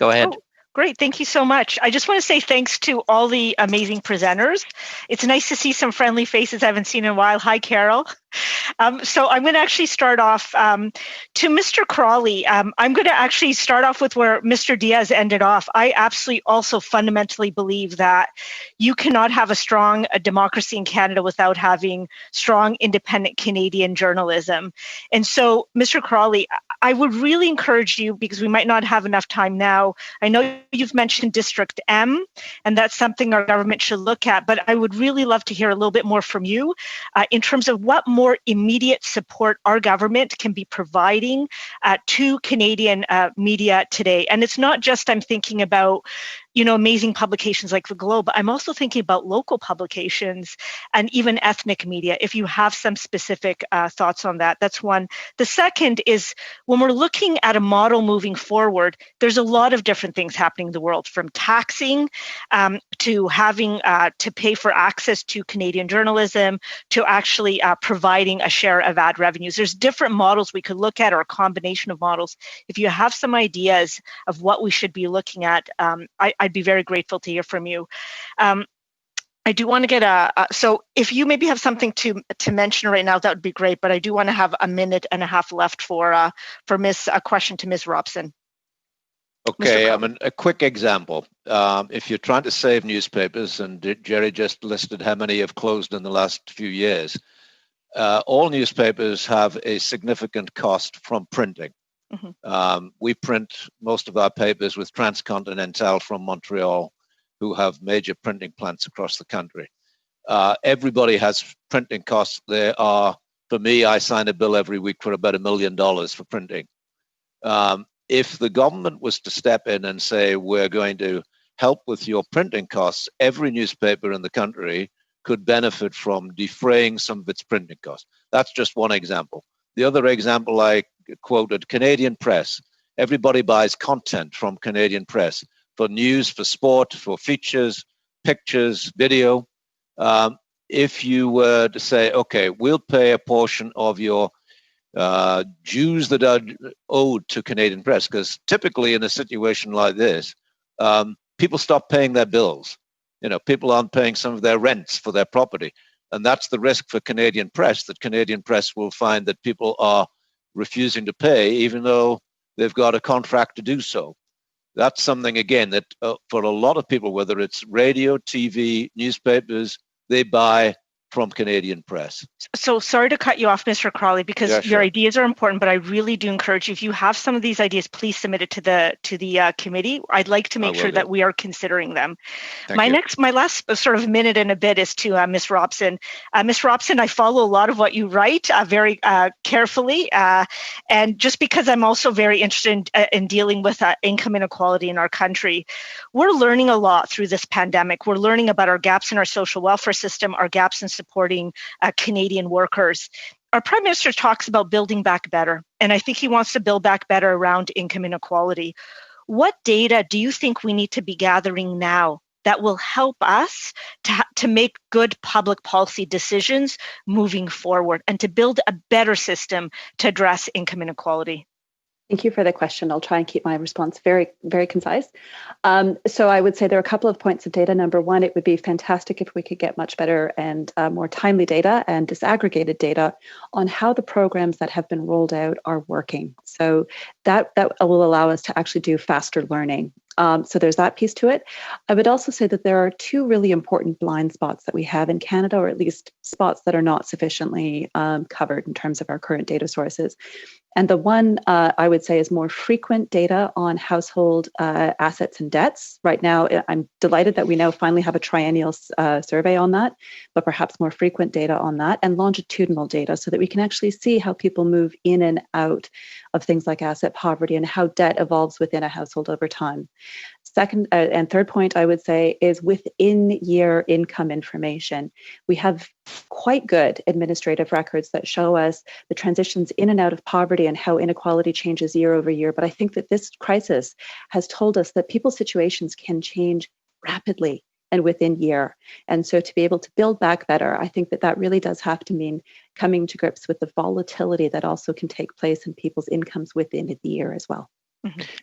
Go ahead. Oh, great. Thank you so much. I just want to say thanks to all the amazing presenters. It's nice to see some friendly faces I haven't seen in a while. Hi, Carol. So I'm going to actually start off to Mr. Crawley. I'm going to actually start off with where Mr. Diaz ended off. I absolutely also fundamentally believe that you cannot have a strong democracy in Canada without having strong, independent Canadian journalism. And so, Mr. Crawley, I would really encourage you, because we might not have enough time now. I know you've mentioned District M, and that's something our government should look at, but I would really love to hear a little bit more from you in terms of what more immediate support our government can be providing to Canadian media today. And it's not just, I'm thinking about, amazing publications like The Globe. I'm also thinking about local publications and even ethnic media. If you have some specific thoughts on that, that's one. The second is, when we're looking at a model moving forward, there's a lot of different things happening in the world, from taxing to having to pay for access to Canadian journalism, to actually providing a share of ad revenues. There's different models we could look at, or a combination of models. If you have some ideas of what we should be looking at, I'd be very grateful to hear from you. I do want to get so if you maybe have something to mention right now, that would be great, but I do want to have a minute and a half left for a question to Ms. Robson. Okay, a quick example. If you're trying to save newspapers, and Jerry just listed how many have closed in the last few years, all newspapers have a significant cost from printing. Mm-hmm. We print most of our papers with Transcontinental from Montreal, who have major printing plants across the country. Everybody has printing costs. There are, for me, I sign a bill every week for about $1 million for printing. If the government was to step in and say, we're going to help with your printing costs, every newspaper in the country could benefit from defraying some of its printing costs. That's just one example. The other example I quoted, Canadian Press. Everybody buys content from Canadian Press for news, for sport, for features, pictures, video. If you were to say, okay, we'll pay a portion of your dues that are owed to Canadian Press, because typically in a situation like this, people stop paying their bills. People aren't paying some of their rents for their property. And that's the risk for Canadian Press, that Canadian Press will find that people are refusing to pay, even though they've got a contract to do so. That's something, again, that for a lot of people, whether it's radio, TV, newspapers, they buy from Canadian Press. So sorry to cut you off, Mr. Crawley, because your ideas are important, but I really do encourage you, if you have some of these ideas, please submit it to the committee. I'd like to make sure that we are considering them. My last sort of minute and a bit is to Ms. Robson. Ms. Robson, I follow a lot of what you write very carefully, and just because I'm also very interested in dealing with income inequality in our country. We're learning a lot through this pandemic. We're learning about our gaps in our social welfare system, our gaps in supporting Canadian workers. Our Prime Minister talks about building back better, and I think he wants to build back better around income inequality. What data do you think we need to be gathering now that will help us to make good public policy decisions moving forward and to build a better system to address income inequality? Thank you for the question. I'll try and keep my response very, very concise. So I would say there are a couple of points of data. Number one, it would be fantastic if we could get much better and more timely data and disaggregated data on how the programs that have been rolled out are working. So that will allow us to actually do faster learning. So there's that piece to it. I would also say that there are two really important blind spots that we have in Canada, or at least spots that are not sufficiently covered in terms of our current data sources. And the one I would say is more frequent data on household assets and debts. Right now, I'm delighted that we now finally have a triennial survey on that, but perhaps more frequent data on that, and longitudinal data so that we can actually see how people move in and out of things like asset poverty and how debt evolves within a household over time. Second and third point, I would say, is within year income information. We have quite good administrative records that show us the transitions in and out of poverty and how inequality changes year over year. But I think that this crisis has told us that people's situations can change rapidly and within year. And so to be able to build back better, I think that really does have to mean coming to grips with the volatility that also can take place in people's incomes within the year as well. Mm-hmm.